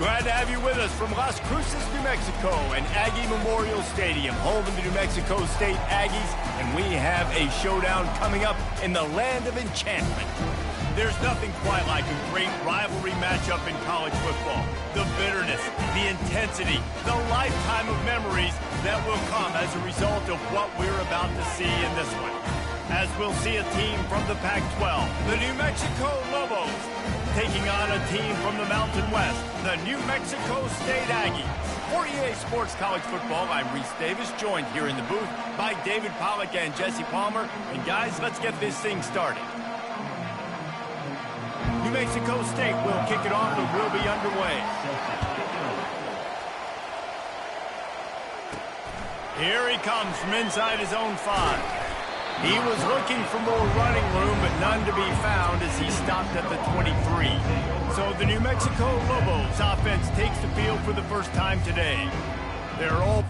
Glad to have you with us from Las Cruces, New Mexico, and Aggie Memorial Stadium, home of the New Mexico State Aggies, and we have a showdown coming up in the land of enchantment. There's nothing quite like a great rivalry matchup in college football. The bitterness, the intensity, the lifetime of memories that will come as a result of what we're about to see in this one. As we'll see a team from the Pac-12, the New Mexico Lobos, taking on a team from the Mountain West, the New Mexico State Aggies. For EA Sports College Football, I'm Reese Davis, joined here in the booth by David Pollack and Jesse Palmer. And guys, let's get this thing started. New Mexico State will kick it off and will be underway. Here he comes from inside his own 5. He was looking for more running room, but none to be found as he stopped at the 23. So the New Mexico Lobos offense takes the field for the first time today. They're all...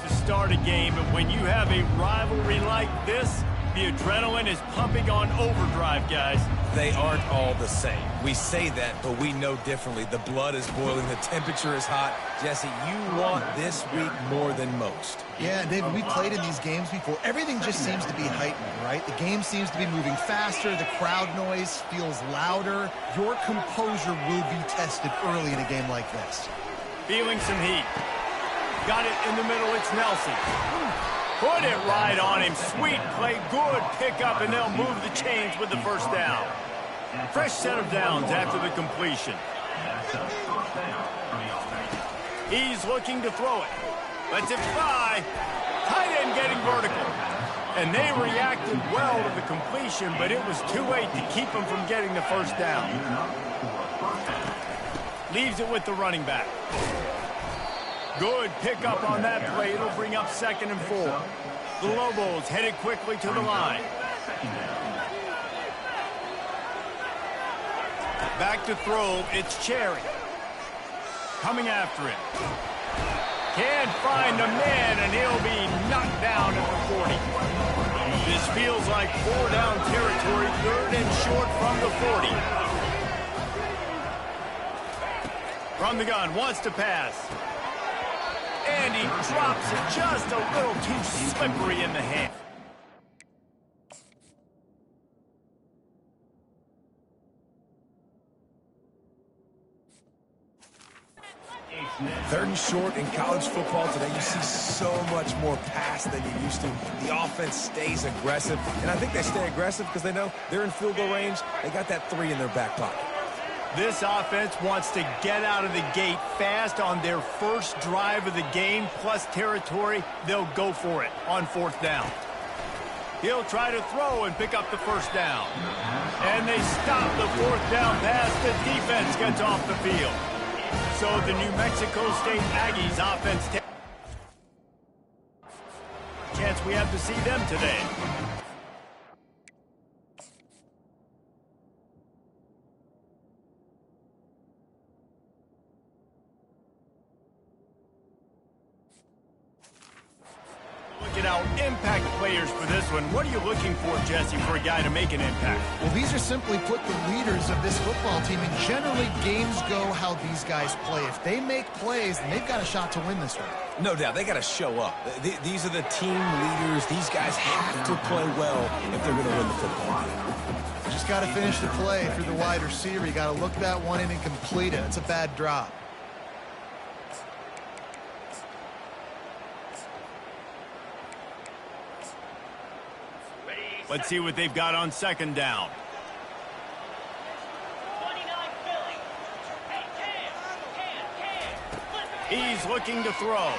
to start a game, but when you have a rivalry like this, the adrenaline is pumping on overdrive, guys. They aren't all the same. We say that, but we know differently. The blood is boiling, the temperature is hot. Jesse, you want this week more than most. Yeah, David, we played in these games before. Everything just seems to be heightened, right? The game seems to be moving faster. The crowd noise feels louder. Your composure will be tested early in a game like this. Feeling some heat. Got it in the middle, it's Nelson. Put it right on him. Sweet play, good pickup, and they'll move the chains with the first down. Fresh set of downs after the completion. He's looking to throw it. Lets it fly. Tight end getting vertical. And they reacted well to the completion, but it was too late to keep them from getting the first down. Leaves it with the running back. Good pickup on that play. It'll bring up 2nd and 4. The Lobos headed quickly to the line. Back to throw. It's Cherry. Coming after him. Can't find a man, and he'll be knocked down at the 40. This feels like 4-down territory. 3rd and short from the 40. From the gun, wants to pass. And he drops it just a little too slippery in the hand. Third and short in college football today, you see so much more pass than you used to. The offense stays aggressive, and I think they stay aggressive because they know they're in field goal range. They got that 3 in their back pocket. This offense wants to get out of the gate fast on their first drive of the game, plus territory. They'll go for it on 4th down. He'll try to throw and pick up the first down. And they stop the 4th down pass. The defense gets off the field. So the New Mexico State Aggies offense chance we have to see them today. Look at our impact players for this one. What are you looking for, Jesse, for a guy to make an impact? Well, these are simply put the leaders of this football team, and generally games go how these guys play. If they make plays, then they've got a shot to win this one. No doubt, they got to show up. These are the team leaders. These guys have to play well if they're going to win the football game. Just got to finish the play through the wide receiver. You got to look that one in and complete it. It's a bad drop. Let's see what they've got on 2nd down. He's looking to throw.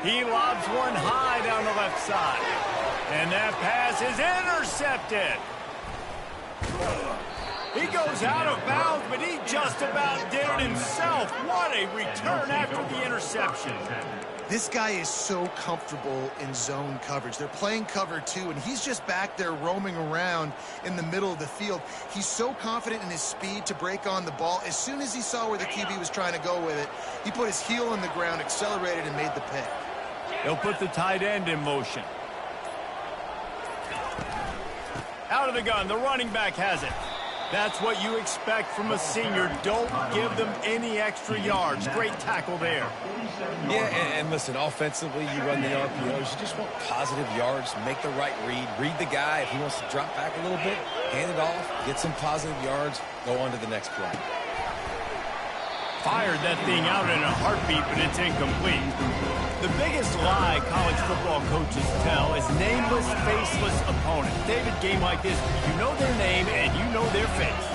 He lobs one high down the left side. And that pass is intercepted. He goes out of bounds, but he just about did it himself. What a return after the interception. This guy is so comfortable in zone coverage. They're playing cover 2, and he's just back there roaming around in the middle of the field. He's so confident in his speed to break on the ball. As soon as he saw where the QB was trying to go with it, he put his heel on the ground, accelerated, and made the pick. He'll put the tight end in motion. Out of the gun, the running back has it. That's what you expect from a senior. Don't give them any extra yards. Great tackle there. Yeah, and listen, offensively, you run the RPOs. You just want positive yards, make the right read the guy. If he wants to drop back a little bit, hand it off, get some positive yards, go on to the next play. Fired that thing out in a heartbeat, but it's incomplete. The biggest lie college football coaches tell is nameless, faceless opponents. David, game like this, you know their name and you know their face.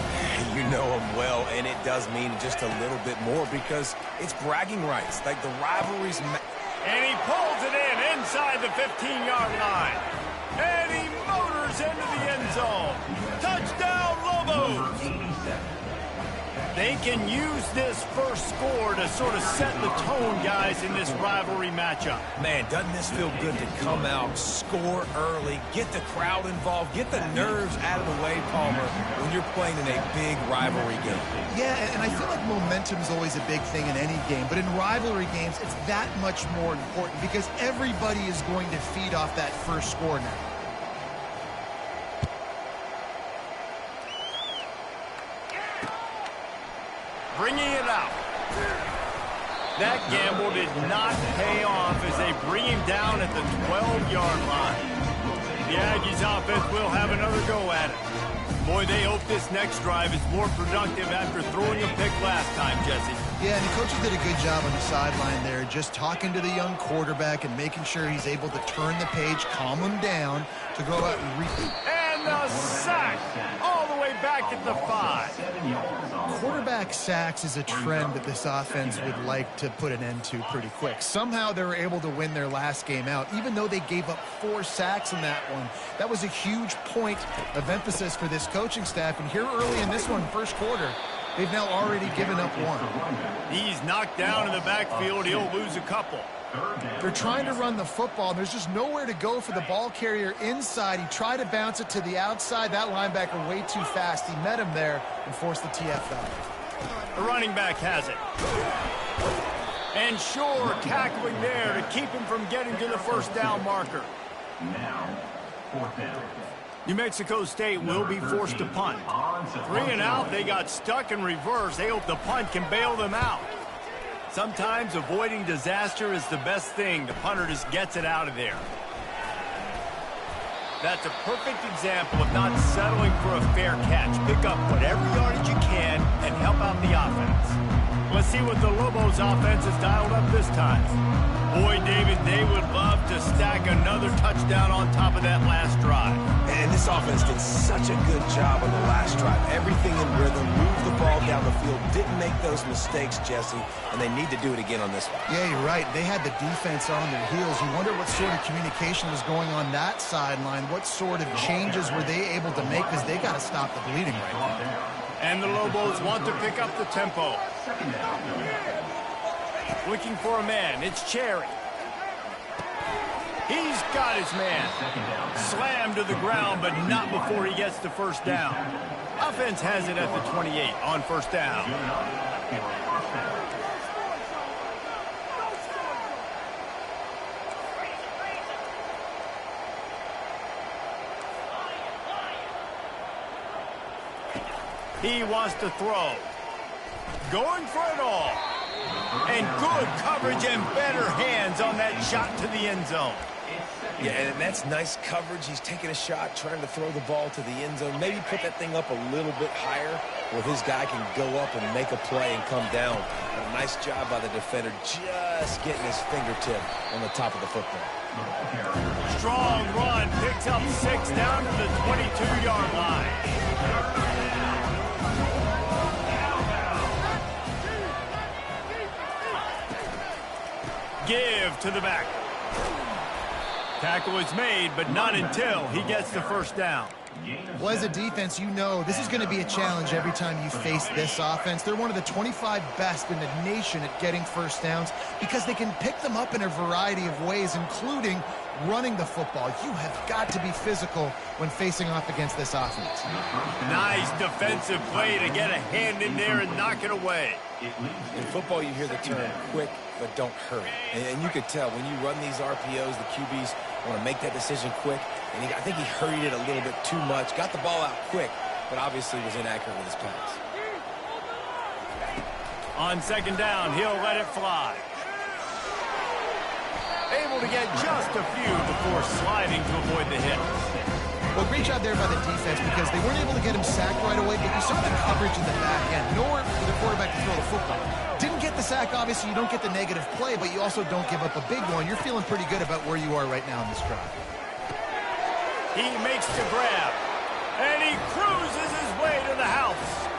You know them well, and it does mean just a little bit more because it's bragging rights. Like the rivalries. And he pulls it in inside the 15-yard line. And he motors into the end zone. Touchdown, Lobos! They can use this first score to sort of set the tone, guys, in this rivalry matchup. Man, doesn't this feel good to come out, score early, get the crowd involved, get the nerves out of the way, Palmer, when you're playing in a big rivalry game. Yeah, and I feel like momentum's always a big thing in any game, but in rivalry games, it's that much more important because everybody is going to feed off that first score now. Bringing it out. That gamble did not pay off as they bring him down at the 12-yard line. The Aggies offense will have another go at it. Boy, they hope this next drive is more productive after throwing a pick last time, Jesse. Yeah, and the coaches did a good job on the sideline there, just talking to the young quarterback and making sure he's able to turn the page, calm him down to go out and repeat. And the sack all the way back at the 5. Quarterback sacks is a trend that this offense would like to put an end to pretty quick. Somehow they were able to win their last game out, even though they gave up 4 sacks in that one. That was a huge point of emphasis for this coaching staff. And here early in this one, first quarter, they've now already given up 1. He's knocked down in the backfield. He'll lose a couple. They're trying to run the football, and there's just nowhere to go for the ball carrier inside. He tried to bounce it to the outside. That linebacker way too fast. He met him there and forced the TF out. The running back has it. And Shore tackling there to keep him from getting to the first down marker. Now, 4th down. New Mexico State will be forced to punt. 3 and out, they got stuck in reverse. They hope the punt can bail them out. Sometimes avoiding disaster is the best thing. The punter just gets it out of there. That's a perfect example of not settling for a fair catch. Pick up whatever yardage you can and help out the offense. Let's see what the Lobos offense has dialed up this time. Boy, David, they would love to stack another touchdown on top of that last drive. And this offense did such a good job on the last drive. Everything in rhythm, moved the ball down the field, didn't make those mistakes, Jesse, and they need to do it again on this one. Yeah, you're right. They had the defense on their heels. You wonder what sort of communication was going on that sideline. What sort of changes were they able to make because they got to stop the bleeding right now. And the Lobos want to pick up the tempo. Looking for a man. It's Cherry. He's got his man. Slammed to the ground, but not before he gets the first down. Offense has it at the 28 on first down. He wants to throw. Going for it all. And good coverage and better hands on that shot to the end zone. Yeah, and that's nice coverage. He's taking a shot, trying to throw the ball to the end zone. Maybe put that thing up a little bit higher where his guy can go up and make a play and come down. But a nice job by the defender just getting his fingertip on the top of the football. Strong run, picks up 6 down to the 22-yard line. give to the back. Tackle is made, but not until he gets the first down. Well, as a defense, you know this is going to be a challenge every time you face this offense. They're one of the 25 best in the nation at getting first downs because they can pick them up in a variety of ways, including running the football. You have got to be physical when facing off against this offense. Nice defensive play to get a hand in there and knock it away. In football, you hear the term quick, but don't hurry. And you could tell when you run these RPOs, the QBs want to make that decision quick. And I think he hurried it a little bit too much. Got the ball out quick, but obviously was inaccurate with his pass. On second down, he'll let it fly. Able to get just a few before sliding to avoid the hit. Well, great job there by the defense because they weren't able to get him sacked right away, but you saw the coverage in the back end. Nowhere for the quarterback to throw the football. Didn't get the sack, obviously. You don't get the negative play, but you also don't give up a big one. You're feeling pretty good about where you are right now in this drive. He makes the grab, and he cruises his way to the house.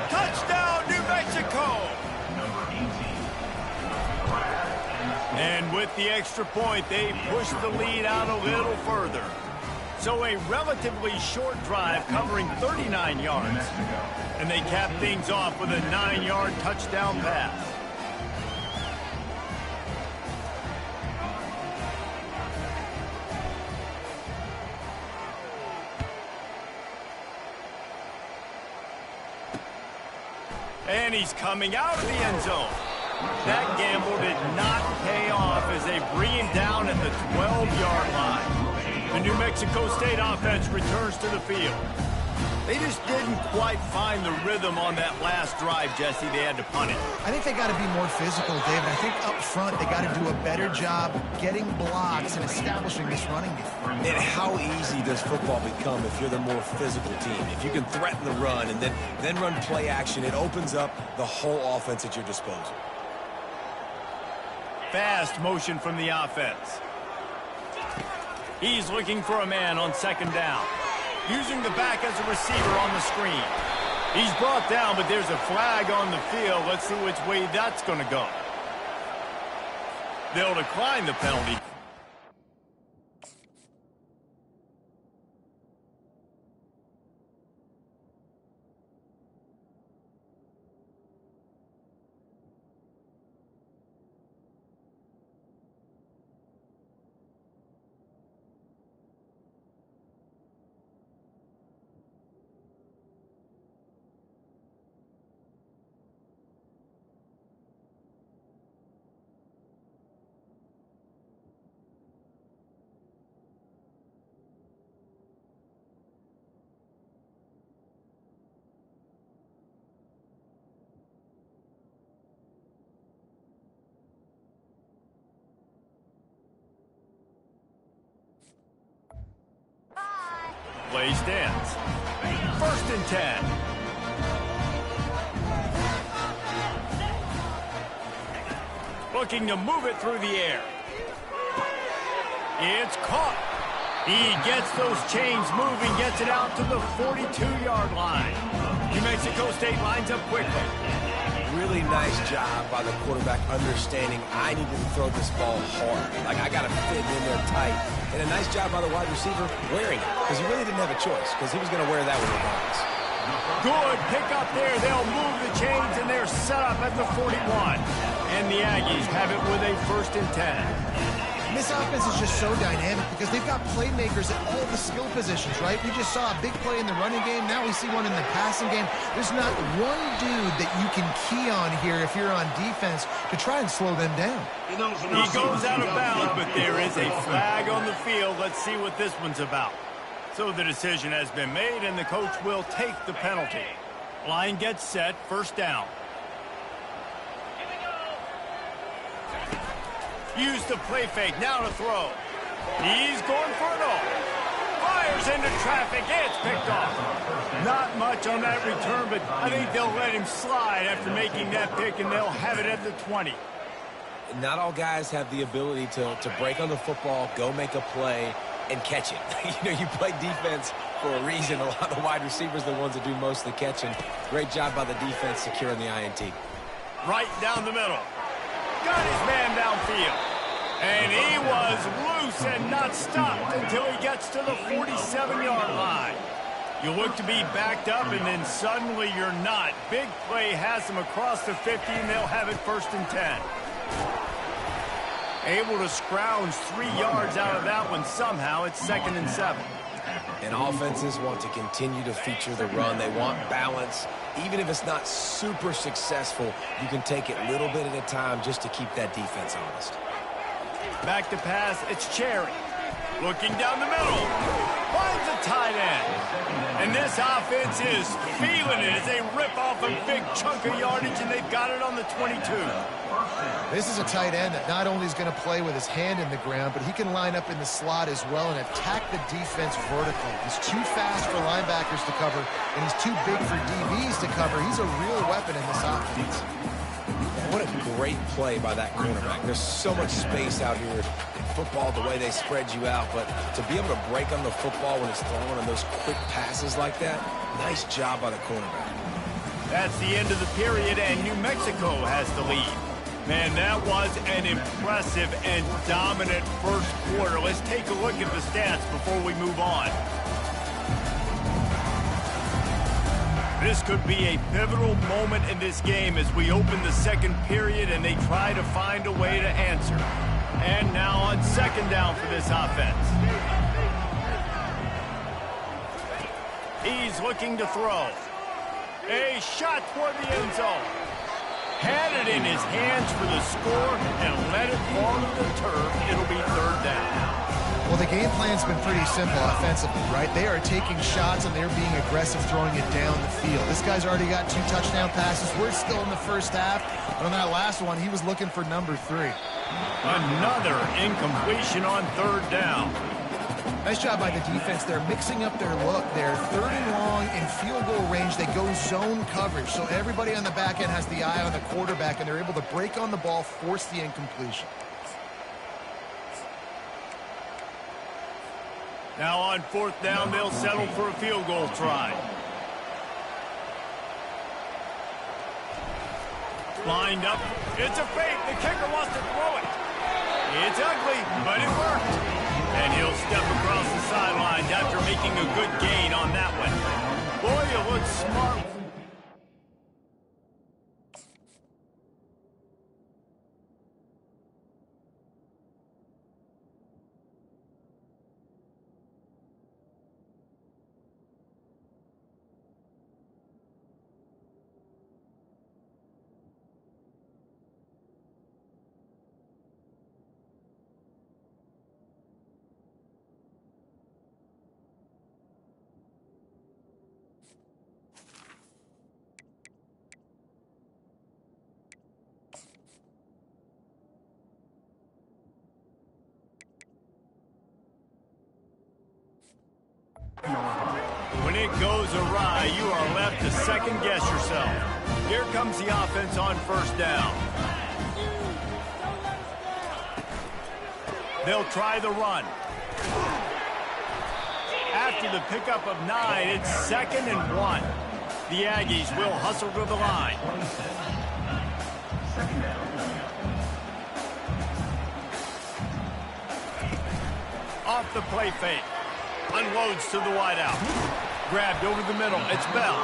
Touchdown, New Mexico! Number 18. And with the extra point, they push the lead out a little further. So a relatively short drive covering 39 yards. And they cap things off with a 9-yard touchdown pass. And he's coming out of the end zone. That gamble did not pay off as they bring him down at the 12-yard line. The New Mexico State offense returns to the field. They just didn't quite find the rhythm on that last drive, Jesse. They had to punt it. I think they got to be more physical, David. I think up front they got to do a better job getting blocks and establishing this running game. And how easy does football become if you're the more physical team? If you can threaten the run and then run play action, it opens up the whole offense at your disposal. Fast motion from the offense. He's looking for a man on second down. Using the back as a receiver on the screen. He's brought down, but there's a flag on the field. Let's see which way that's going to go. They'll decline the penalty. Play stands. First and 10. Looking to move it through the air. It's caught. He gets those chains moving, gets it out to the 42-yard line. New Mexico State lines up quickly. Really nice job by the quarterback understanding I need to throw this ball hard. Like, I got to fit in there tight. And a nice job by the wide receiver wearing it because he really didn't have a choice because he was going to wear that one regardless. Good pick up there. They'll move the chains, and they're set up at the 41. And the Aggies have it with a first and 10. This offense is just so dynamic because they've got playmakers at all the skill positions, right? We just saw a big play in the running game. Now we see one in the passing game. There's not one dude that you can key on here if you're on defense to try and slow them down. He goes out of bounds, but there is a flag on the field. Let's see what this one's about. So the decision has been made, and the coach will take the penalty. Line gets set, first down. Use the play fake, now to throw. He's going for it all. Fires into traffic, it's picked off. Not much on that return, but I think they'll let him slide after making that pick, and they'll have it at the 20. Not all guys have the ability to break on the football, go make a play, and catch it. You play defense for a reason. A lot of the wide receivers are the ones that do most of the catching. Great job by the defense securing the INT. Right down the middle. got his man downfield. And he was loose and not stopped until he gets to the 47-yard line. You look to be backed up, and then suddenly you're not. Big play has them across the 50, and they'll have it 1st and 10. Able to scrounge 3 yards out of that one somehow. It's 2nd and 7. And offenses want to continue to feature the run. They want balance. Even if it's not super successful, you can take it little bit at a time just to keep that defense honest. Back to pass, it's Cherry. Looking down the middle. Finds a tight end. And this offense is feeling it as they rip off a big chunk of yardage, and they've got it on the 22. This is a tight end that not only is going to play with his hand in the ground, but he can line up in the slot as well and attack the defense vertically. He's too fast for linebackers to cover, and he's too big for DBs to cover. He's a real weapon in this offense. What a great play by that cornerback. There's so much space out here in football, the way they spread you out, but to be able to break on the football when it's thrown on those quick passes like that, nice job by the cornerback. That's the end of the period, and New Mexico has the lead. Man, that was an impressive and dominant first quarter. Let's take a look at the stats before we move on. This could be a pivotal moment in this game as we open the second period and they try to find a way to answer. And now on 2nd down for this offense. He's looking to throw. A shot toward the end zone. Had it in his hands for the score and let it fall to the turf. It'll be 3rd down. Well, the game plan's been pretty simple offensively, right? They are taking shots, and they're being aggressive throwing it down the field. This guy's already got 2 touchdown passes. We're still in the first half. But on that last one, he was looking for number 3. Another incompletion on 3rd down. Nice job by the defense. They're mixing up their look. They're 3rd and long in field goal range. They go zone coverage. So everybody on the back end has the eye on the quarterback, and they're able to break on the ball, force the incompletion. Now on 4th down, they'll settle for a field goal try. Lined up. It's a fake. The kicker wants to throw it. It's ugly, but it worked. And he'll step across the sidelines after making a good gain on that one. Boy, you look smart. When it goes awry, you are left to second-guess yourself. Here comes the offense on 1st down. They'll try the run. After the pickup of 9, it's 2nd and 1. The Aggies will hustle to the line. Off the play fake. Unloads to the wideout. Grabbed over the middle. It's Bell.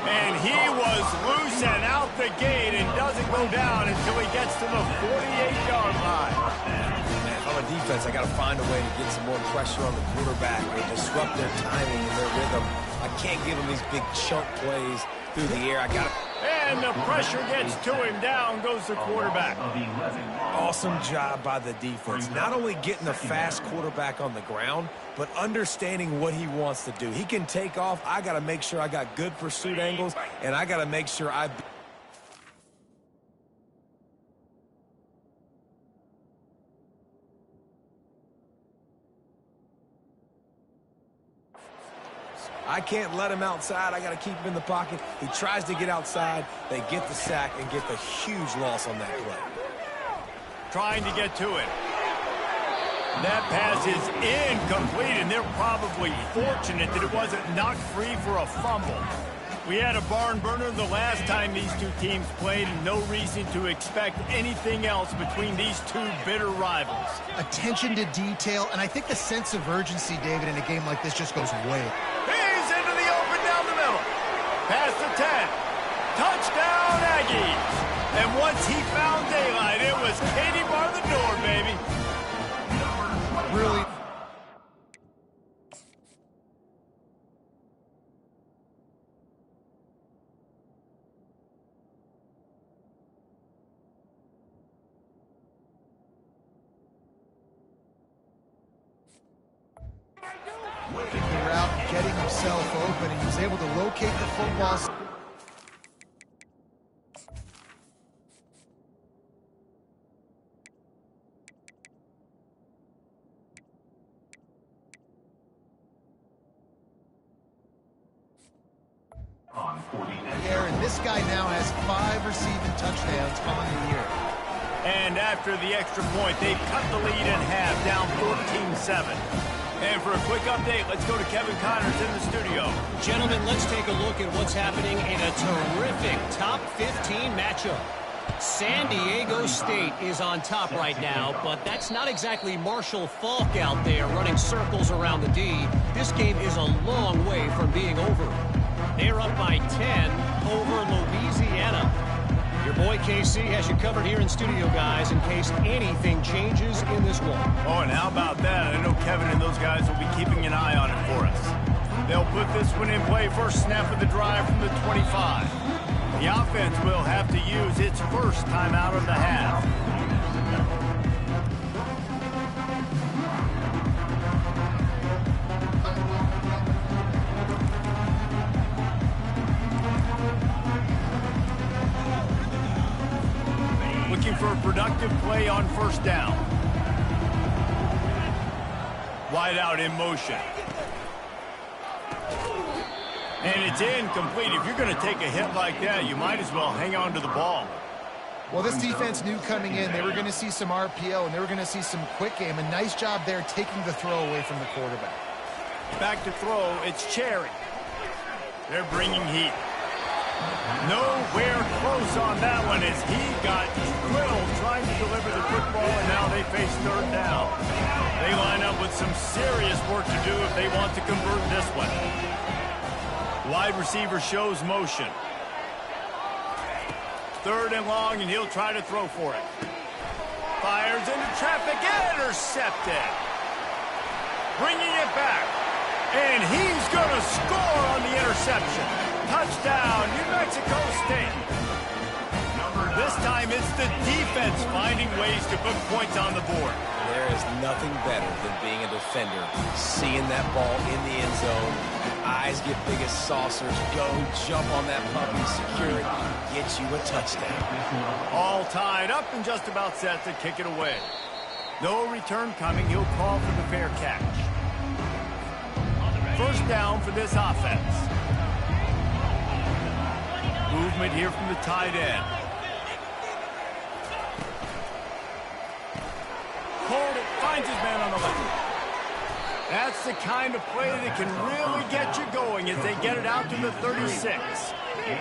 And he was loose and out the gate and doesn't go down until he gets to the 48-yard line. Man, if I'm a defense, I got to find a way to get some more pressure on the quarterback or disrupt their timing and their rhythm. I can't give them these big chunk plays through the air. I got to... And the pressure gets to him. Down goes the quarterback. Awesome job by the defense. Not only getting the fast quarterback on the ground, but understanding what he wants to do. He can take off. I got to make sure I got good pursuit angles, and I got to make sure I... I can't let him outside. I got to keep him in the pocket. He tries to get outside. They get the sack and get the huge loss on that play. Trying to get to it. That pass is incomplete, and they're probably fortunate that it wasn't knocked free for a fumble. We had a barn burner the last time these two teams played, and no reason to expect anything else between these two bitter rivals. Attention to detail, and I think the sense of urgency, David, in a game like this just goes way. He's into the open down the middle. Past the 10. Touchdown, Aggies. And once he found daylight, it was Katie bar the door, baby. Really. Route, getting himself open, and he was able to locate the football. On 49. And this guy now has 5 receiving touchdowns on the year. And after the extra point, they've cut the lead in half, down 14-7. And for a quick update, let's go to Kevin Connors in the studio. Gentlemen, let's take a look at what's happening in a terrific top 15 matchup. San Diego State is on top right now, but that's not exactly Marshall Faulk out there running circles around the D. This game is a long way from being over. They're up by 10 over Louisiana. Your boy KC has you covered here in studio, guys, in case anything changes in this one. Oh, and how about that? I know Kevin and those guys will be keeping an eye on it for us. They'll put this one in play. First snap of the drive from the 25. The offense will have to use its first timeout of the half. Looking for a productive play on first down. Wide out in motion. And it's incomplete. If you're going to take a hit like that, you might as well hang on to the ball. Well, this defense knew coming in they were going to see some RPO and they were going to see some quick game. A nice job there taking the throw away from the quarterback. Back to throw, it's Cherry. They're bringing heat. Nowhere close on that one as he got drilled trying to deliver the football, and now they face third down. They line up with some serious work to do if they want to convert this one. Wide receiver shows motion. Third and long, and he'll try to throw for it. Fires into traffic, intercepted. Bringing it back. And he's going to score on the interception. Touchdown, New Mexico State. This time it's the defense finding ways to put points on the board. There is nothing better than being a defender, seeing that ball in the end zone. Your eyes get big as saucers. Go jump on that puppy, secure it, get you a touchdown. All tied up and just about set to kick it away. No return coming. He'll call for the fair catch. First down for this offense. Movement here from the tight end. Hold it, finds his man on the left. That's the kind of play that can really get you going as they get it out to the 36.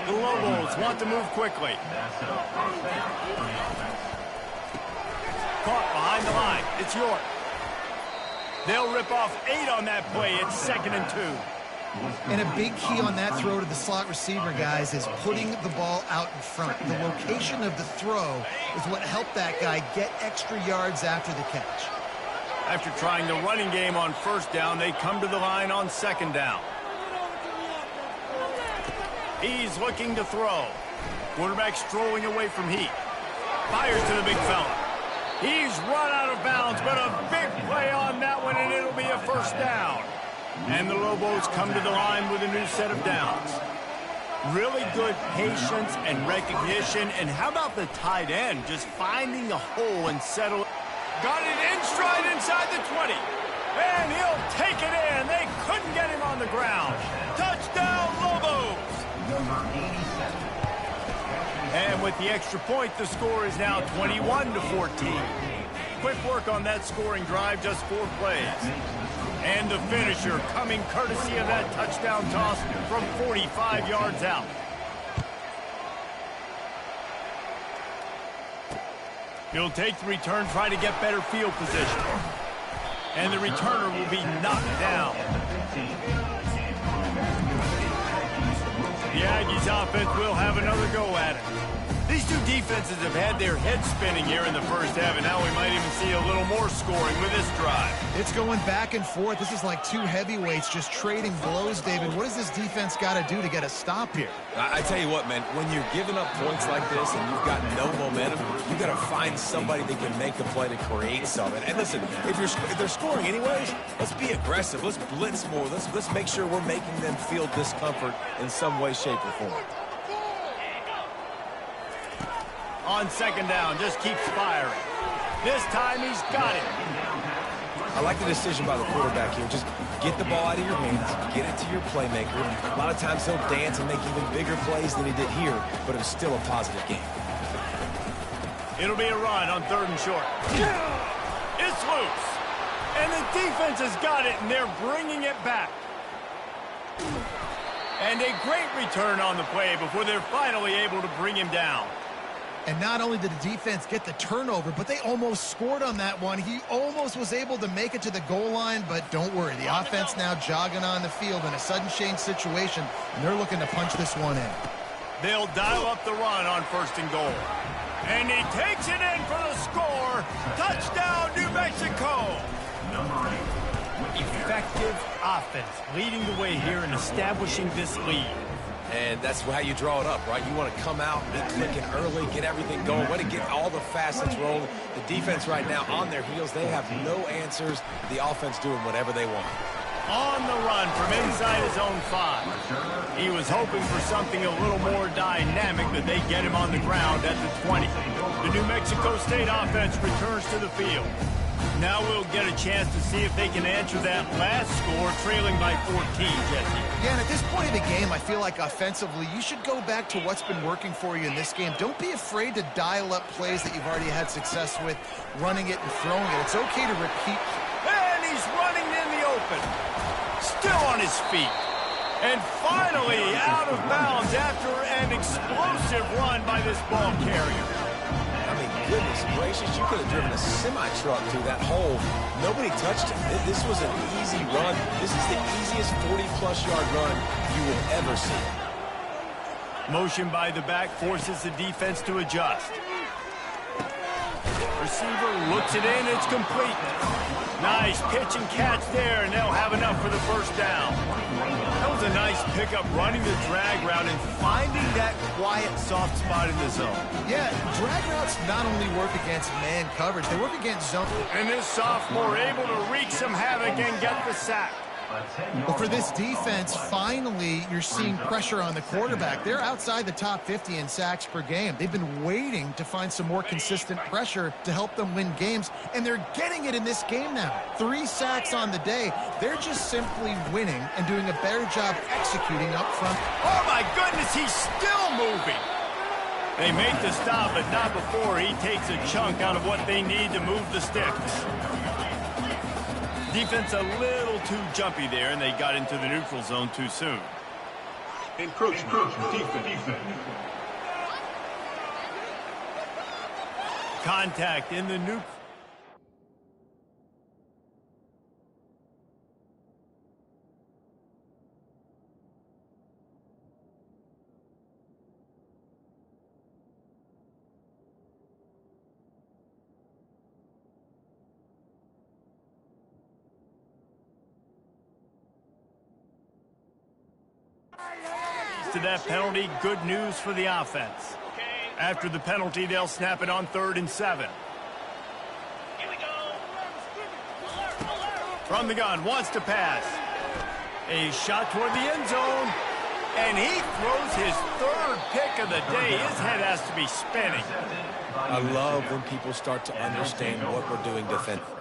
The Lobos want to move quickly. Caught behind the line. It's York. They'll rip off 8 on that play. It's 2nd and 2. And a big key on that throw to the slot receiver, guys, is putting the ball out in front. The location of the throw is what helped that guy get extra yards after the catch. After trying the running game on first down, they come to the line on 2nd down. He's looking to throw. Quarterback strolling away from heat. Fires to the big fella. He's run out of bounds, but a big play on that one, and it'll be a first down. And the Lobos come to the line with a new set of downs. Really good patience and recognition. And how about the tight end just finding the hole and settle? Got it in stride inside the 20. And he'll take it in. They couldn't get him on the ground. Touchdown, Lobos! Number 87. And with the extra point, the score is now 21-14. Quick work on that scoring drive, just 4 plays. And the finisher coming courtesy of that touchdown toss from 45 yards out. He'll take the return, try to get better field position. And the returner will be knocked down. The Aggies offense will have another go at it. These two defenses have had their heads spinning here in the first half, and now we might even see a little more scoring with this drive. It's going back and forth. This is like two heavyweights just trading blows, David. What does this defense got to do to get a stop here? I tell you what, man, when you're giving up points like this and you've got no momentum, you got to find somebody that can make the play to create something. And listen, if they're scoring anyways, let's be aggressive. Let's blitz more. Let's make sure we're making them feel discomfort in some way, shape, or form. On second down, just keeps firing. This time he's got it. I like the decision by the quarterback here. Just get the ball out of your hands, get it to your playmaker. A lot of times he'll dance and make even bigger plays than he did here, but it was still a positive game. It'll be a run on third and short. It's loose. And the defense has got it, and they're bringing it back. And a great return on the play before they're finally able to bring him down. And not only did the defense get the turnover, but they almost scored on that one. He almost was able to make it to the goal line, but don't worry. The offense now jogging on the field in a sudden change situation, and they're looking to punch this one in. They'll dial up the run on first and goal. And he takes it in for the score. Touchdown, New Mexico. Effective offense leading the way here and establishing this lead. And that's how you draw it up, right? You want to come out, be clicking early, get everything going, want to get all the facets rolling. The defense right now on their heels, they have no answers. The offense doing whatever they want. On the run from inside his own 5. He was hoping for something a little more dynamic, but they get him on the ground at the 20. The New Mexico State offense returns to the field. Now we'll get a chance to see if they can answer that last score, trailing by 14, Jesse. Yeah, and at this point of the game, I feel like offensively, you should go back to what's been working for you in this game. Don't be afraid to dial up plays that you've already had success with, running it and throwing it. It's okay to repeat. And he's running in the open. Still on his feet. And finally out of bounds after an explosive run by this ball carrier. I mean, goodness gracious, you could have driven a semi-truck through that hole. Nobody touched him. This was an easy run. This is the easiest 40-plus yard run you will ever see. Motion by the back forces the defense to adjust. Receiver looks it in, it's complete. Nice pitch and catch there, and they'll have enough for the first down. That was a nice pickup, running the drag route and finding that quiet, soft spot in the zone. Yeah, drag routes not only work against man coverage, they work against zone. And this sophomore able to wreak some havoc and get the sack. Well, for this defense, finally, you're seeing pressure on the quarterback. They're outside the top 50 in sacks per game. They've been waiting to find some more consistent pressure to help them win games, and they're getting it in this game now. 3 sacks on the day. They're just simply winning and doing a better job executing up front. Oh, my goodness, he's still moving. They make the stop, but not before he takes a chunk out of what they need to move the sticks. Defense a little too jumpy there, and they got into the neutral zone too soon. Encroachment defense. Contact in the neutral. To that penalty, good news for the offense. After the penalty, they'll snap it on 3rd and 7. From the gun, wants to pass. A shot toward the end zone, and he throws his 3rd pick of the day. His head has to be spinning. I love when people start to understand what we're doing defensively.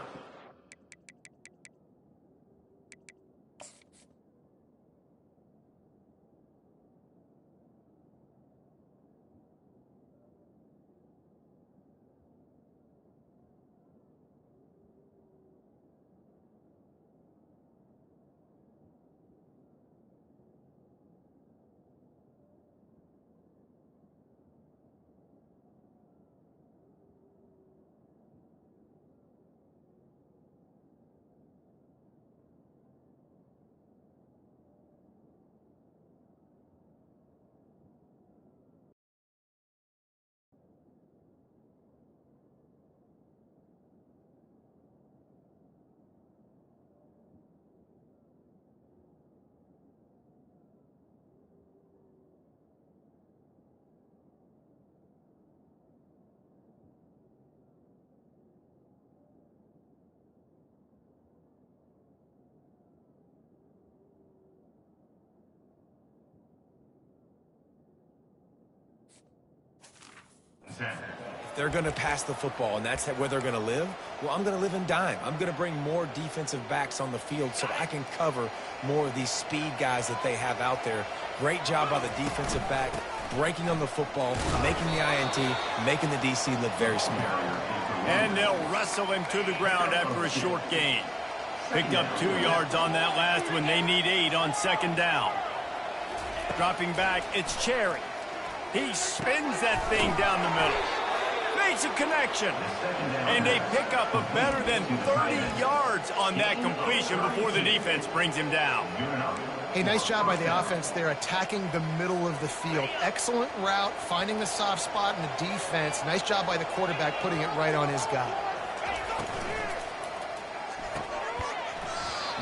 they're going to pass the football, and that's where they're going to live. Well, I'm going to live in dime. I'm going to bring more defensive backs on the field so I can cover more of these speed guys that they have out there. Great job by the defensive back, breaking on the football, making the INT, making the DC look very smart. And they'll wrestle him to the ground after a short gain. Picked up 2 yards on that last one. They need 8 on second down. Dropping back, it's Cherry. He spins that thing down the middle. Makes a connection. And they pick up a better than 30 yards on that completion before the defense brings him down. Hey, nice job by the offense there, attacking the middle of the field. Excellent route, finding the soft spot in the defense. Nice job by the quarterback putting it right on his guy.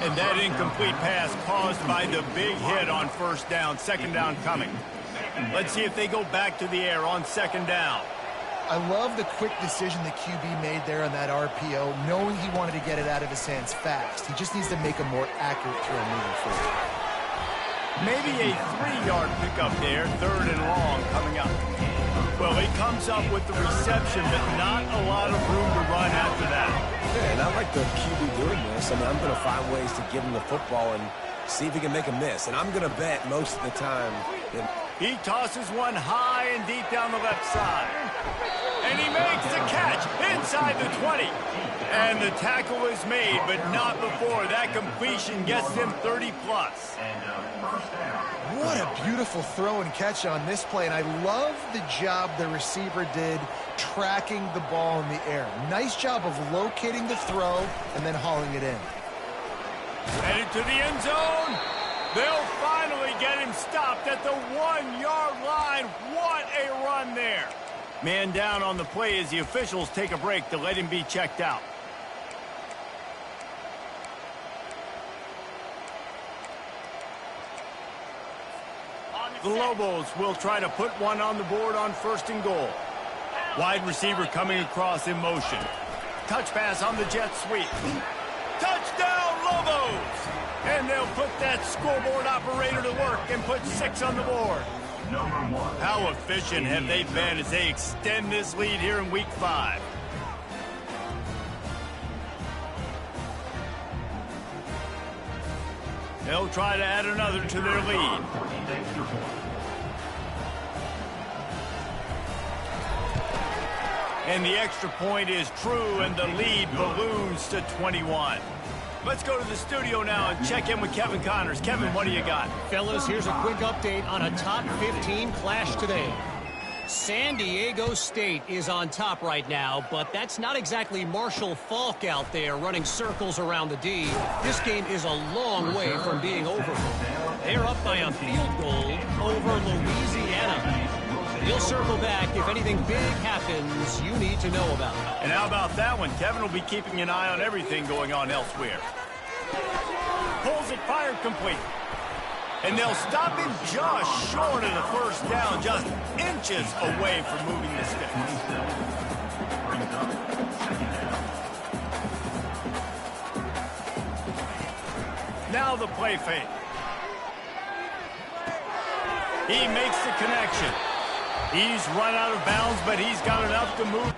And that incomplete pass caused by the big hit on first down. Second down coming. Let's see if they go back to the air on second down. I love the quick decision the QB made there on that RPO, knowing he wanted to get it out of his hands fast. He just needs to make a more accurate throw moving forward. Maybe a 3-yard pickup there, third and long coming up. Well, he comes up with the reception, but not a lot of room to run after that. Yeah, and I like the QB doing this. I mean, I'm going to find ways to give him the football and see if he can make a miss. And I'm going to bet most of the time that he tosses one high and deep down the left side. And he makes the catch inside the 20. And the tackle is made, but not before. That completion gets him 30-plus. What a beautiful throw and catch on this play. And I love the job the receiver did tracking the ball in the air. Nice job of locating the throw and then hauling it in. Headed to the end zone. They'll finally get him stopped at the 1-yard line. What a run there. Man down on the play as the officials take a break to let him be checked out. The Lobos will try to put one on the board on first and goal. Wide receiver coming across in motion. Touch pass on the jet sweep. Touchdown, Lobos! And they'll put that scoreboard operator to work and put 6 on the board. How efficient have they been as they extend this lead here in Week 5? They'll try to add another to their lead. And the extra point is true, and the lead balloons to 21. Let's go to the studio now and check in with Kevin Connors. Kevin, what do you got? Fellas, here's a quick update on a top 15 clash today. San Diego State is on top right now, but that's not exactly Marshall Faulk out there running circles around the D. This game is a long way from being over. They're up by a field goal over Louisiana. He'll circle back if anything big happens you need to know about. And how about that one? Kevin will be keeping an eye on everything going on elsewhere. Pulls it, fired complete. And they'll stop him just short of the first down, just inches away from moving the sticks. Now the play fake. He makes the connection. He's run out of bounds, but he's got enough to move.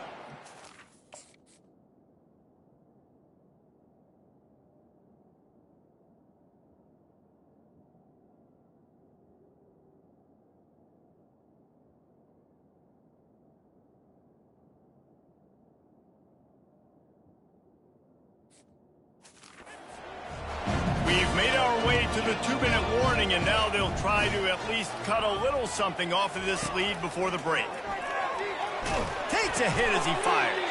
We've made our way to the 2-minute warning, and now they'll try to at least cut a little something off of this lead before the break. Takes a hit as he fires.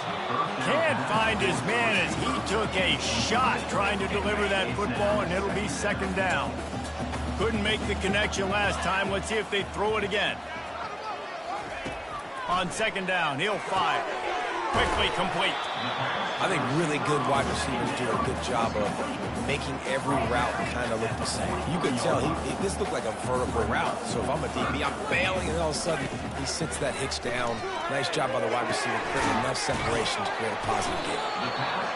Can't find his man as he took a shot trying to deliver that football, and it'll be second down. Couldn't make the connection last time. Let's see if they throw it again. On second down, he'll fire. Quickly complete. I think really good wide receivers do a good job of making every route kind of look the same. You could tell this looked like a vertical route. So if I'm a DB, I'm bailing, and all of a sudden he sits that hitch down. Nice job by the wide receiver, creating enough separation to create a positive game.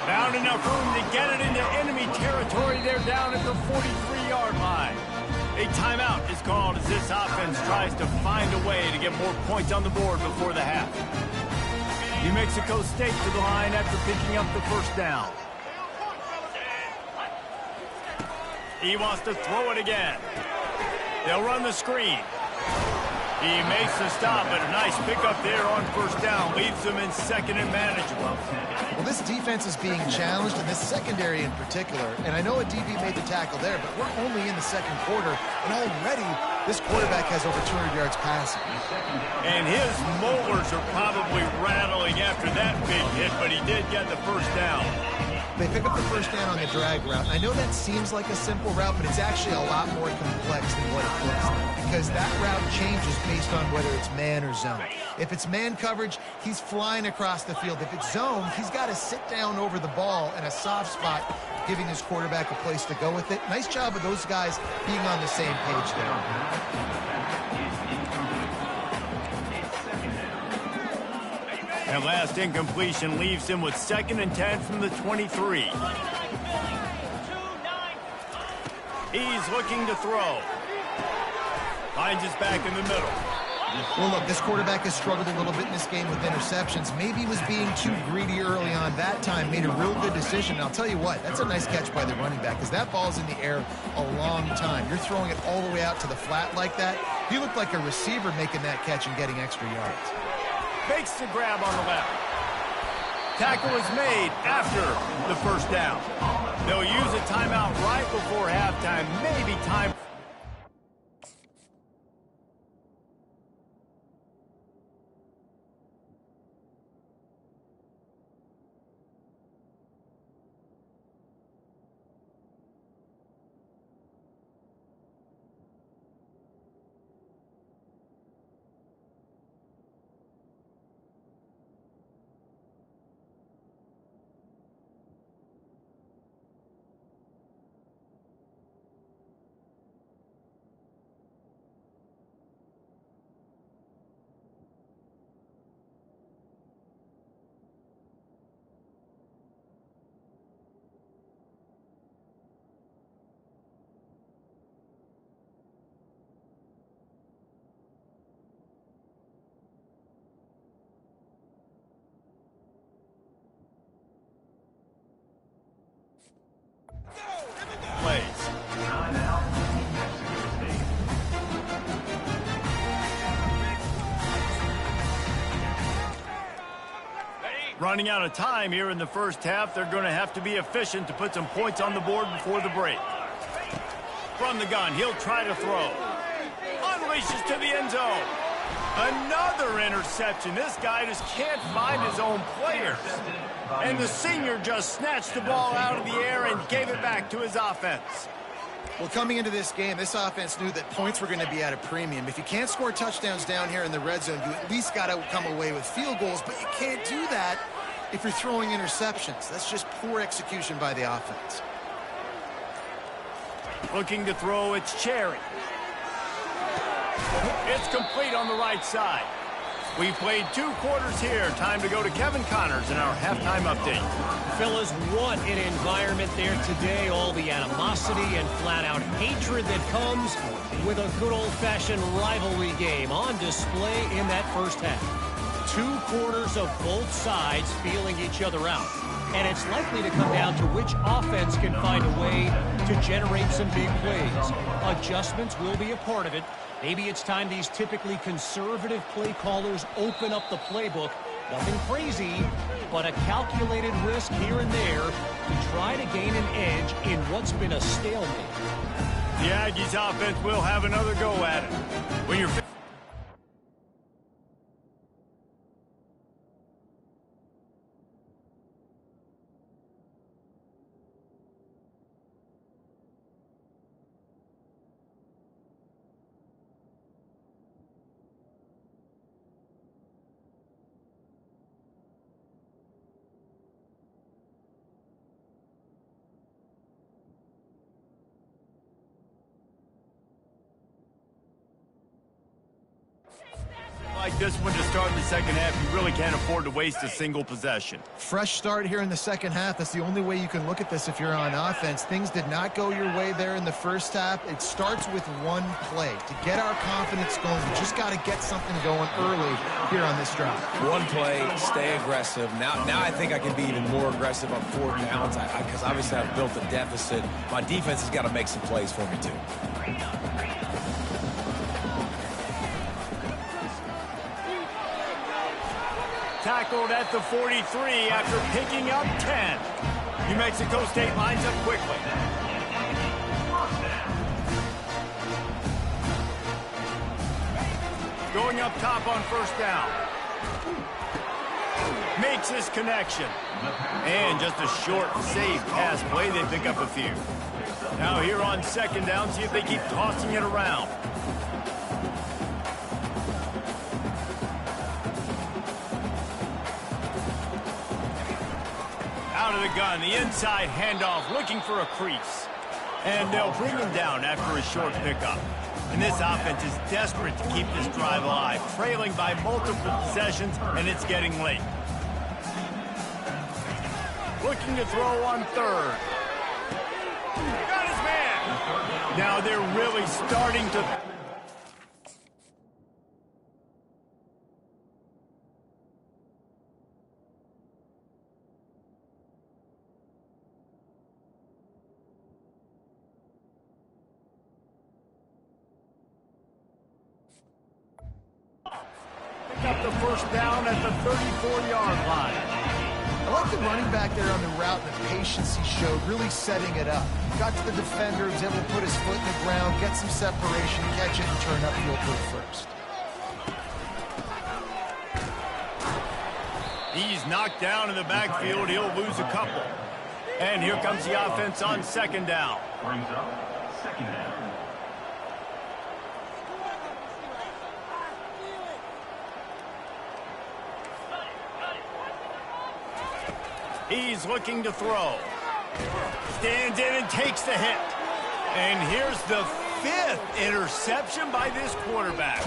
Found enough room to get it into enemy territory. They're down at the 43-yard line. A timeout is called as this offense tries to find a way to get more points on the board before the half. New Mexico State to the line after picking up the first down. He wants to throw it again. They'll run the screen. He makes the stop, but a nice pickup there on first down. Leaves them in second and manageable. Well, this defense is being challenged, and this secondary in particular. And I know a DB made the tackle there, but we're only in the second quarter, and already this quarterback has over 200 yards passing. And his molars are probably rattling after that big hit, but he did get the first down. They pick up the first down on the drag route. I know that seems like a simple route, but it's actually a lot more complex than what it looks like, because that route changes based on whether it's man or zone. If it's man coverage, he's flying across the field. If it's zone, he's got to sit down over the ball in a soft spot, giving his quarterback a place to go with it. Nice job of those guys being on the same page there. That last incompletion leaves him with 2nd and 10 from the 23. He's looking to throw. Finds his back in the middle. Well, look, this quarterback has struggled a little bit in this game with interceptions. Maybe he was being too greedy early on. That time made a real good decision. And I'll tell you what, that's a nice catch by the running back, because that ball's in the air a long time. You're throwing it all the way out to the flat like that. He looked like a receiver making that catch and getting extra yards. Makes the grab on the left. Tackle is made after the first down. They'll use a timeout right before halftime. Maybe time. Plays. Running out of time here in the first half. They're going to have to be efficient to put some points on the board before the break. From the gun, he'll try to throw. Unleashes to the end zone. Another interception. This guy just can't find his own players. And the senior just snatched the ball out of the air and gave it back to his offense. Well, coming into this game, this offense knew that points were going to be at a premium. If you can't score touchdowns down here in the red zone, you at least got to come away with field goals, but you can't do that if you're throwing interceptions. That's just poor execution by the offense. Looking to throw, it's Cherry. It's complete on the right side. We played 2 quarters here. Time to go to Kevin Connors in our halftime update. Fellas, what an environment there today. All the animosity and flat-out hatred that comes with a good old-fashioned rivalry game on display in that first half. 2 quarters of both sides feeling each other out. And it's likely to come down to which offense can find a way to generate some big plays. Adjustments will be a part of it. Maybe it's time these typically conservative play callers open up the playbook. Nothing crazy, but a calculated risk here and there to try to gain an edge in what's been a stalemate. The Aggies offense will have another go at it. When you're this one to start the second half. You really can't afford to waste a single possession. Fresh start here in the second half. That's the only way you can look at this if you're on offense. Things did not go your way there in the first half. It starts with one play. To get our confidence going, we just got to get something going early here on this drive. One play, stay aggressive. Now I think I can be even more aggressive on 4 downs because obviously I've built a deficit. My defense has got to make some plays for me too. Tackled at the 43 after picking up 10. New Mexico State lines up quickly. Going up top on first down. Makes his connection. And just a short, safe pass play. They pick up a few. Now here on second down, see if they keep tossing it around. Out of the gun, the inside handoff, looking for a crease. And they'll bring him down after a short pickup. And this offense is desperate to keep this drive alive, trailing by multiple possessions, and it's getting late. Looking to throw on third. Got his man. Now they're really starting to... up the first down at the 34-yard line. I like the running back there on the route and the patience he showed, really setting it up. Got to the defender, was able to put his foot in the ground, get some separation, catch it, and turn upfield for the first. He's knocked down in the backfield. He'll lose a couple. And here comes the offense on second down. Brings up second down. He's looking to throw. Stands in and takes the hit. And here's the 5th interception by this quarterback.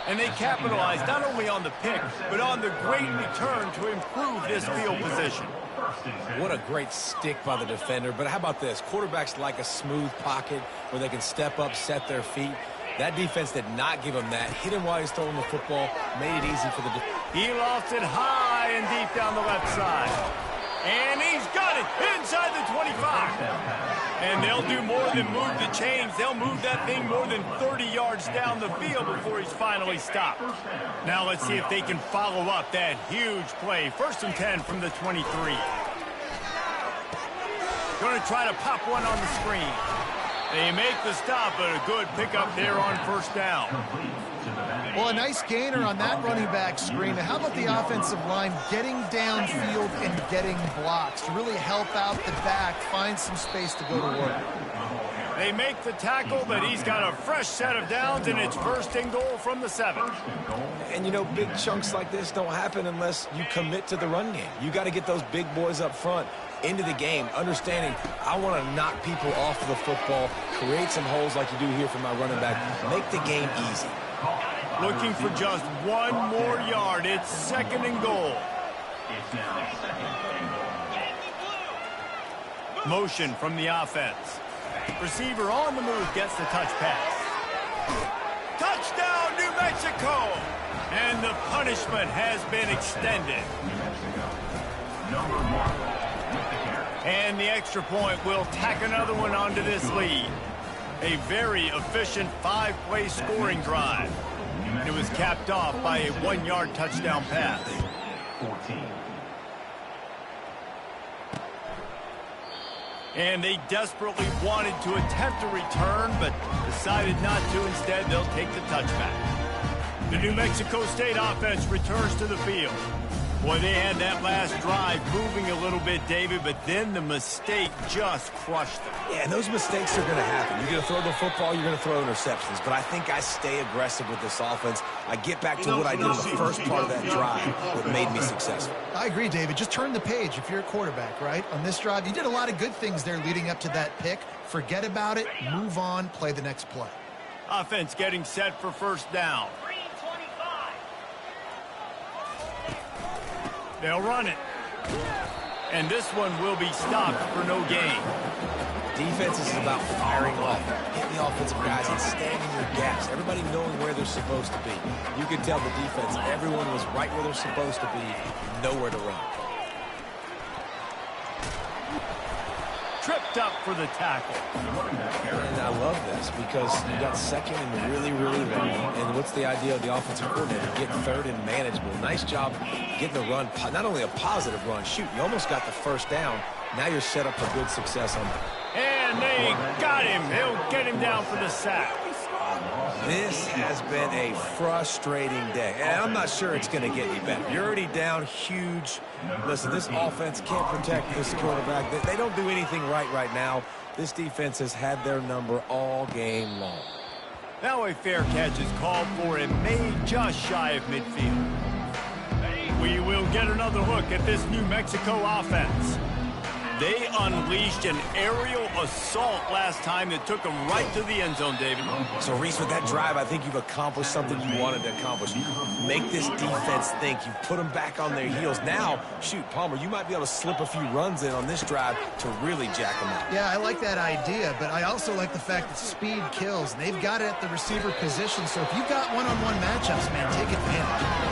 And they capitalized not only on the pick, but on the great return to improve this field position. What a great stick by the defender. But how about this? Quarterbacks like a smooth pocket where they can step up, set their feet. That defense did not give him that. Hit him while he's throwing the football. Made it easy for the defense. He lofts it high and deep down the left side. And he's got it inside the 25. And they'll do more than move the chains. They'll move that thing more than 30 yards down the field before he's finally stopped. Now let's see if they can follow up that huge play. 1st and 10 from the 23. Going to try to pop one on the screen. They make the stop, but a good pickup there on first down. Well, a nice gainer on that running back screen. How about the offensive line getting downfield and getting blocks to really help out the back, find some space to go to work? They make the tackle, but he's got a fresh set of downs, and it's 1st and goal from the 7. And, you know, big chunks like this don't happen unless you commit to the run game. You got to get those big boys up front into the game, understanding I want to knock people off of the football, create some holes like you do here for my running back, make the game easy. Looking for just one more yard. It's 2nd and goal. It's now 2nd and goal. Motion from the offense. Receiver on the move gets the touch pass. Touchdown, New Mexico! And the punishment has been extended. New Mexico. Number 1 with the carry. And the extra point will tack another one onto this lead. A very efficient 5-play scoring drive. It was capped off by a 1-yard touchdown pass. 14. And they desperately wanted to attempt a return, but decided not to. Instead, they'll take the touchback. The New Mexico State offense returns to the field. Boy, they had that last drive moving a little bit, David, but then the mistake just crushed them. Yeah, and those mistakes are going to happen. You're going to throw the football, you're going to throw interceptions. But I think I stay aggressive with this offense. I get back to what I did in the first part of that drive that made me successful. I agree, David. Just turn the page if you're a quarterback, right? On this drive, you did a lot of good things there leading up to that pick. Forget about it, move on, play the next play. Offense getting set for first down. They'll run it. And this one will be stopped for no gain. Defense is about firing off, hitting the offensive guys and staying in your gaps. Everybody knowing where they're supposed to be. You can tell the defense, everyone was right where they're supposed to be, nowhere to run. Tripped up for the tackle. And I love this because you got second and really, really long. And what's the idea of the offensive coordinator? Get third and manageable. Nice job getting the run, not only a positive run, shoot, you almost got the first down. Now you're set up for good success on that. And they got him. He'll get him down for the sack. This has been a frustrating day, and I'm not sure it's going to get any better. You're already down huge. Listen, this offense can't protect this quarterback. They don't do anything right now. This defense has had their number all game long. Now a fair catch is called for and made just shy of midfield. We will get another look at this New Mexico offense. They unleashed an aerial assault last time that took them right to the end zone, David. So, Reese, with that drive, I think you've accomplished something you wanted to accomplish. Make this defense think. You've put them back on their heels. Now, shoot, Palmer, you might be able to slip a few runs in on this drive to really jack them up. Yeah, I like that idea, but I also like the fact that speed kills. They've got it at the receiver position, so if you've got one-on-one matchups, man, take advantage.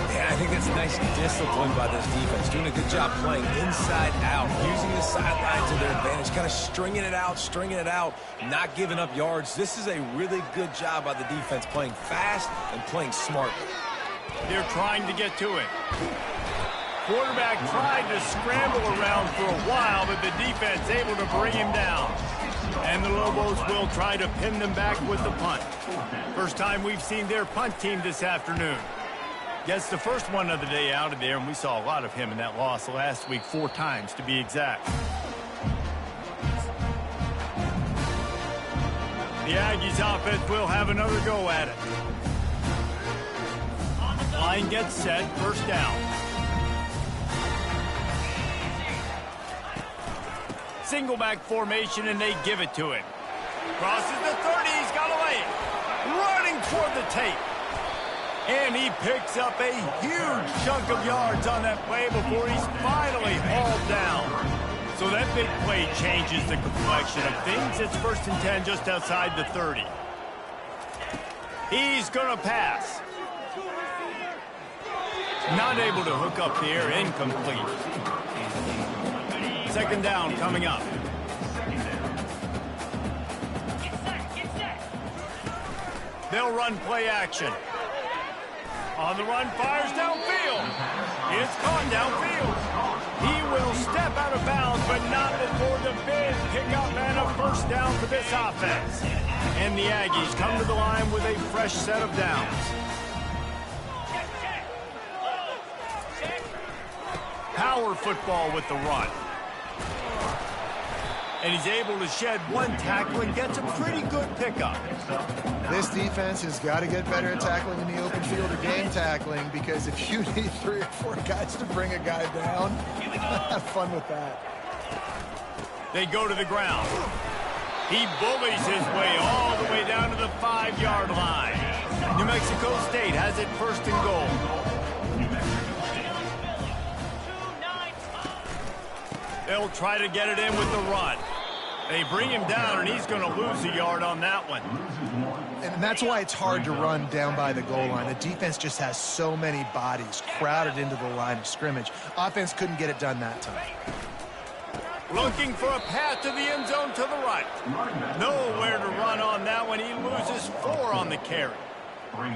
Yeah, I think that's nice discipline by this defense. Doing a good job playing inside out, using the sideline to their advantage, kind of stringing it out, not giving up yards. This is a really good job by the defense, playing fast and playing smart. They're trying to get to it. Quarterback tried to scramble around for a while, but the defense able to bring him down. And the Lobos will try to pin them back with the punt. First time we've seen their punt team this afternoon. Gets the first one of the day out of there, and we saw a lot of him in that loss last week, 4 times to be exact. The Aggies offense will have another go at it. Line gets set, first down. Single back formation, and they give it to him. Crosses the 30, he's got away. Running toward the tape. And he picks up a huge chunk of yards on that play before he's finally hauled down. So that big play changes the complexion of things. It's 1st and 10 just outside the 30. He's going to pass. Not able to hook up here, incomplete. 2nd down coming up. They'll run play action. On the run, fires downfield. It's caught downfield. He will step out of bounds, but not before the big pickup and a first down for this offense. And the Aggies come to the line with a fresh set of downs. Power football with the run. And he's able to shed 1 tackle and gets a pretty good pickup. This defense has got to get better at tackling in the open field or game tackling, because if you need 3 or 4 guys to bring a guy down, have fun with that. They go to the ground. He bullies his way all the way down to the 5-yard line. New Mexico State has it 1st and goal. They'll try to get it in with the run. They bring him down, and he's going to lose a yard on that one. And that's why it's hard to run down by the goal line. The defense just has so many bodies crowded into the line of scrimmage. Offense couldn't get it done that time. Looking for a path to the end zone to the right. Nowhere to run on that one. He loses 4 on the carry.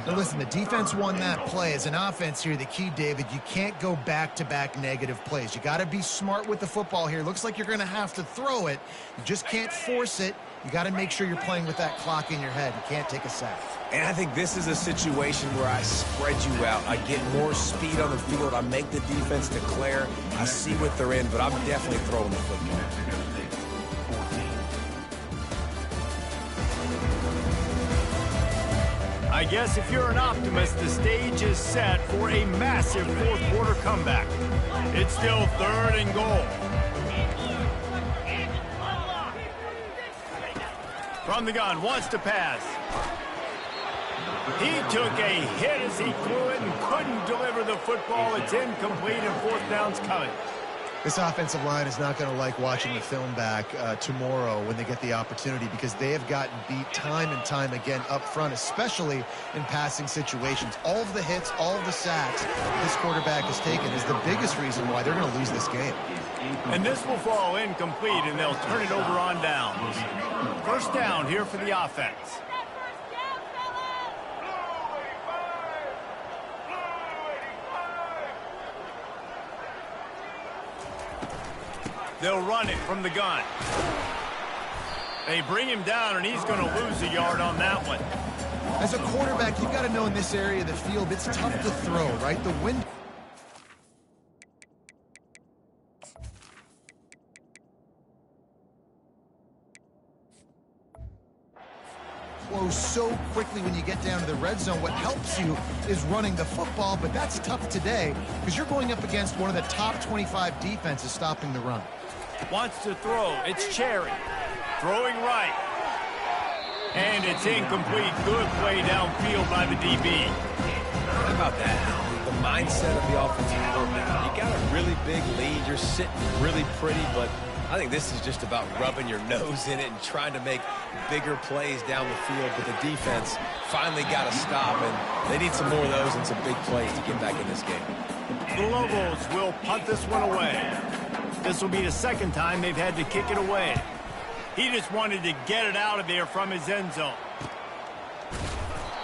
Now listen, the defense won that play. As an offense here, the key, David, you can't go back-to-back negative plays. You got to be smart with the football here. Looks like you're going to have to throw it. You just can't force it. You got to make sure you're playing with that clock in your head. You can't take a sack. And I think this is a situation where I spread you out. I get more speed on the field. I make the defense declare. I see what they're in, but I'm definitely throwing the football. I guess if you're an optimist, the stage is set for a massive 4th quarter comeback. It's still 3rd and goal. From the gun, wants to pass. He took a hit as he threw it and couldn't deliver the football. It's incomplete and fourth down's coming. This offensive line is not going to like watching the film back tomorrow when they get the opportunity, because they have gotten beat time and time again up front, especially in passing situations. All of the hits, all of the sacks this quarterback has taken is the biggest reason why they're going to lose this game. And this will fall incomplete, and they'll turn it over on downs. First down here for the offense. They'll run it from the gun. They bring him down, and he's going to lose a yard on that one. As a quarterback, you've got to know in this area of the field, it's tough to throw, right? The wind flows so quickly when you get down to the red zone. What helps you is running the football, but that's tough today because you're going up against one of the top 25 defenses stopping the run. Wants to throw. It's Cherry. Throwing right. And it's incomplete. Good play downfield by the DB. How about that? The mindset of the offensive coordinator. You got a really big lead. You're sitting really pretty, but I think this is just about rubbing your nose in it and trying to make bigger plays down the field. But the defense finally got to stop, and they need some more of those and some big plays to get back in this game. The Lobos will punt this one away. This will be the second time they've had to kick it away. He just wanted to get it out of there from his end zone.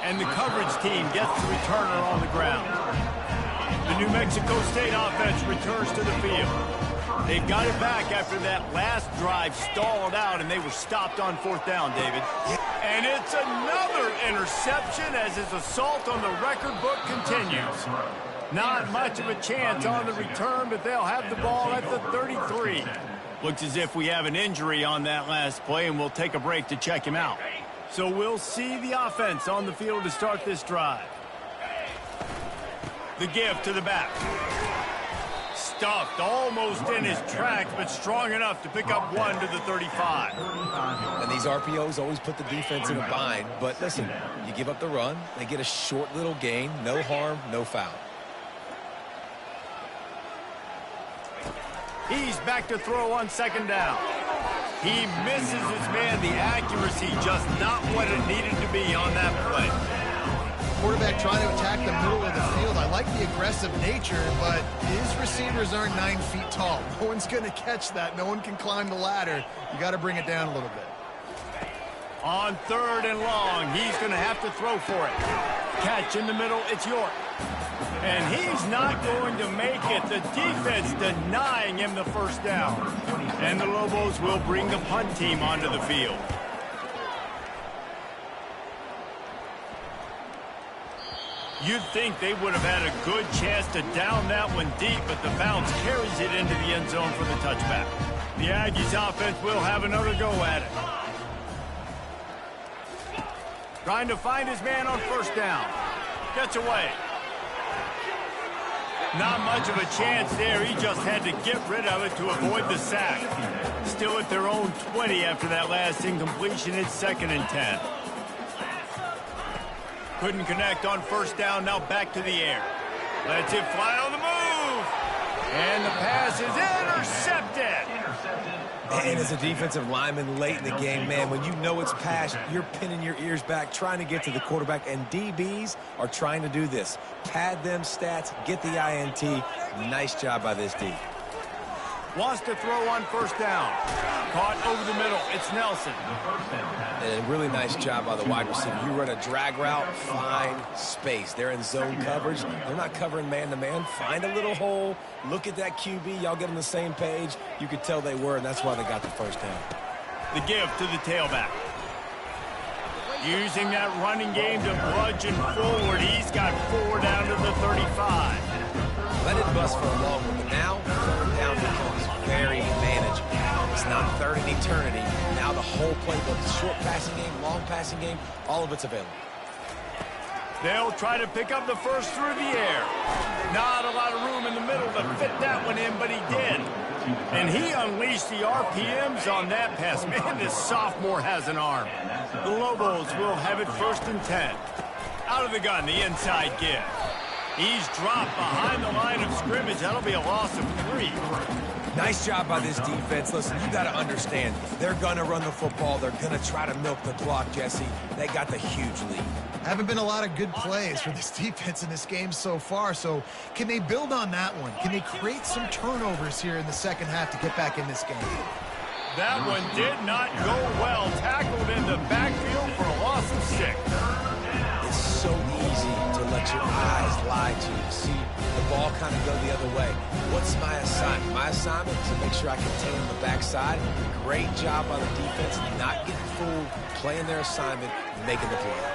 And the coverage team gets the returner on the ground. The New Mexico State offense returns to the field. They've got it back after that last drive stalled out, and they were stopped on fourth down, David. And it's another interception as his assault on the record book continues. Not much of a chance on the return, but they'll have the ball at the 33. Looks as if we have an injury on that last play, and we'll take a break to check him out. So we'll see the offense on the field to start this drive. The give to the back. Stuffed almost in his tracks, but strong enough to pick up one to the 35. And these RPOs always put the defense in a bind. But listen, you give up the run, they get a short little gain, no harm, no foul. He's back to throw on second down. He misses his man. The accuracy just not what it needed to be on that play. Quarterback trying to attack the middle of the field. I like the aggressive nature, but his receivers aren't 9 feet tall. No one's going to catch that. No one can climb the ladder. You got to bring it down a little bit. On third and long, he's going to have to throw for it. Catch in the middle, it's York. And he's not going to make it. The defense denying him the first down. And the Lobos will bring the punt team onto the field. You'd think they would have had a good chance to down that one deep, but the bounce carries it into the end zone for the touchback. The Aggies offense will have another go at it. Trying to find his man on first down. Gets away. Not much of a chance there. He just had to get rid of it to avoid the sack. Still at their own 20 after that last incompletion. It's 2nd and 10. Couldn't connect on first down. Now back to the air. Lets it fly on the move. And the pass is intercepted. And as a defensive lineman late in the game, man, when you know it's passed, you're pinning your ears back, trying to get to the quarterback, and DBs are trying to do this. Pad them stats, get the INT. Nice job by this D. Wants to throw on first down. Caught over the middle. It's Nelson. And a really nice job by the wide receiver. You run a drag route, find space. They're in zone coverage. They're not covering man-to-man. Find a little hole. Look at that QB. Y'all get on the same page. You could tell they were, and that's why they got the first down. The give to the tailback. Using that running game to bludgeon forward. He's got 4 down to the 35. Let it bust for a long one, but now third down becomes very manageable. It's not third in eternity. Now the whole playbook, short passing game, long passing game, all of it's available. They'll try to pick up the first through the air. Not a lot of room in the middle to fit that one in, but he did. And he unleashed the RPMs on that pass. Man, this sophomore has an arm. The Lobos will have it 1st and 10. Out of the gun, the inside give. He's dropped behind the line of scrimmage. That'll be a loss of 3. Nice job by this defense. Listen, you got to understand, they're going to run the football. They're going to try to milk the clock, Jesse. They got the huge lead. Haven't been a lot of good plays for this defense in this game so far, so can they build on that one? Can they create some turnovers here in the second half to get back in this game? That one did not go well. Tackled in the backfield for a loss of 6. It's so easy to let your eyes lie to you. See the ball kind of go the other way. What's my assignment? My assignment is to make sure I contain on the backside. Great job by the defense, not getting fooled, playing their assignment, and making the play.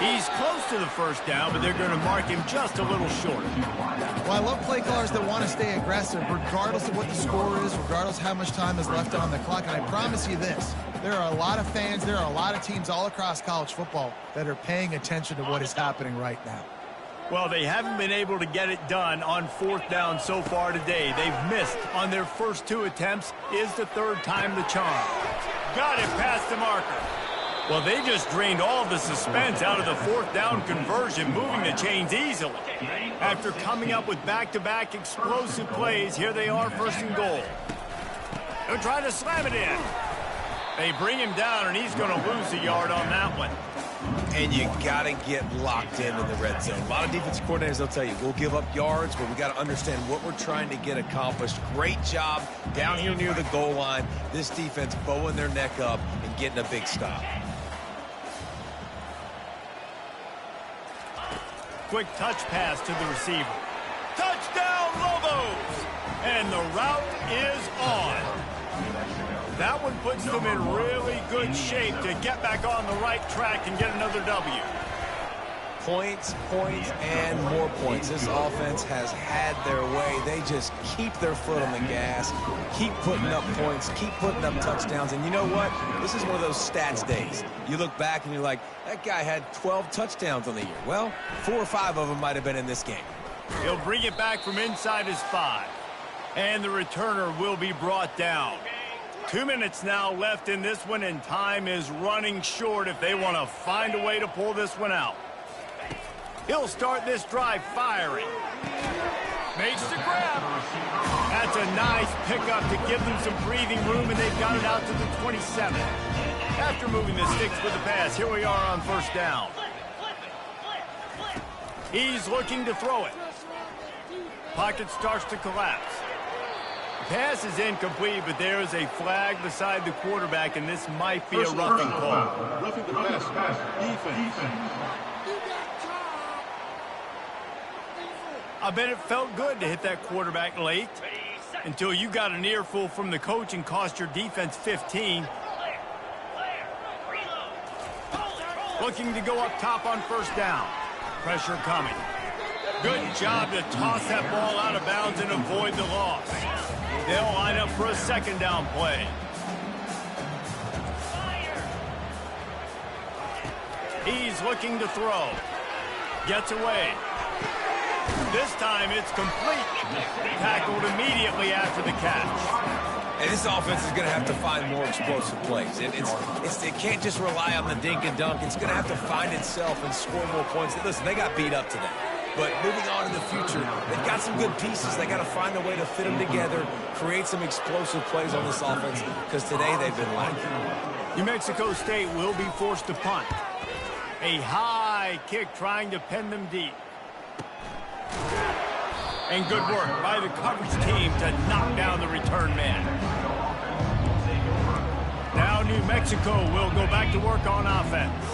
He's close to the first down, but they're going to mark him just a little short. Well, I love play callers that want to stay aggressive, regardless of what the score is, regardless of how much time is left on the clock. And I promise you this, there are a lot of fans, there are a lot of teams all across college football that are paying attention to what is happening right now. Well, they haven't been able to get it done on 4th down so far today. They've missed on their first 2 attempts. Is the 3rd time the charm. Got it past the marker. Well, they just drained all the suspense out of the 4th down conversion, moving the chains easily. After coming up with back-to-back explosive plays, here they are 1st and goal. They'll try to slam it in. They bring him down, and he's going to lose a yard on that one. And you got to get locked in the red zone. A lot of defensive coordinators, they'll tell you, we'll give up yards, but we got to understand what we're trying to get accomplished. Great job down here near the goal line. This defense bowing their neck up and getting a big stop. Quick touch pass to the receiver. Touchdown, Lobos! And the route is on. That one puts them in really good shape to get back on the right track and get another W. Points, points, and more points. This offense has had their way. They just keep their foot on the gas, keep putting up points, keep putting up touchdowns. And you know what? This is one of those stats days. You look back and you're like, that guy had 12 touchdowns on the year. Well, 4 or 5 of them might have been in this game. He'll bring it back from inside his 5. And the returner will be brought down. 2 minutes now left in this one, and time is running short if they want to find a way to pull this one out. He'll start this drive firing. Makes the grab. That's a nice pickup to give them some breathing room, and they've got it out to the 27. After moving the sticks with the pass, here we are on 1st down. He's looking to throw it. Pocket starts to collapse. Pass is incomplete, but there is a flag beside the quarterback, and this might be a roughing call. Roughing the pass. Defense. I bet it felt good to hit that quarterback late until you got an earful from the coach and cost your defense 15. Looking to go up top on 1st down. Pressure coming. Good job to toss that ball out of bounds and avoid the loss. They'll line up for a 2nd down play. He's looking to throw. Gets away. This time it's complete. Tackled immediately after the catch. And this offense is going to have to find more explosive plays. It can't just rely on the dink and dunk. It's going to have to find itself and score more points. Listen, they got beat up today. But moving on in the future, they've got some good pieces. They got to find a way to fit them together, create some explosive plays on this offense, because today they've been lacking. New Mexico State will be forced to punt. A high kick trying to pen them deep. And good work by the coverage team to knock down the return man. Now New Mexico will go back to work on offense.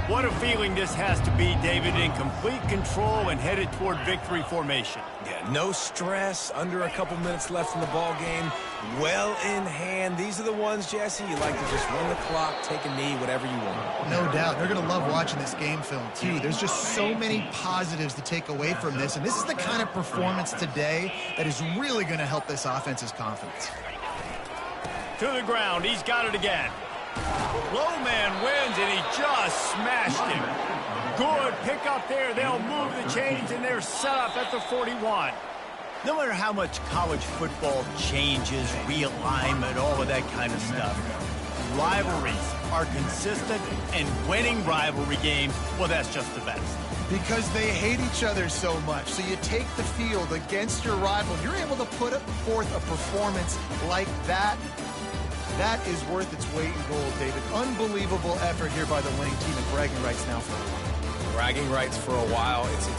What a feeling this has to be, David, in complete control and headed toward victory formation. Yeah, no stress, under a couple minutes left in the ball game, well in hand. These are the ones, Jesse, you like to just run the clock, take a knee, whatever you want. No doubt. They're going to love watching this game film, too. There's just so many positives to take away from this, and this is the kind of performance today that is really going to help this offense's confidence. To the ground. He's got it again. Low man wins, and he just smashed him. Good pickup there. They'll move the chains, and they're set up at the 41. No matter how much college football changes, realignment, all of that kind of stuff, rivalries are consistent and winning rivalry games, well, that's just the best. Because they hate each other so much. So you take the field against your rival. You're able to put forth a performance like that. That is worth its weight in gold, David. Unbelievable effort here by the winning team, and bragging rights now for a while. Bragging rights for a while. It's a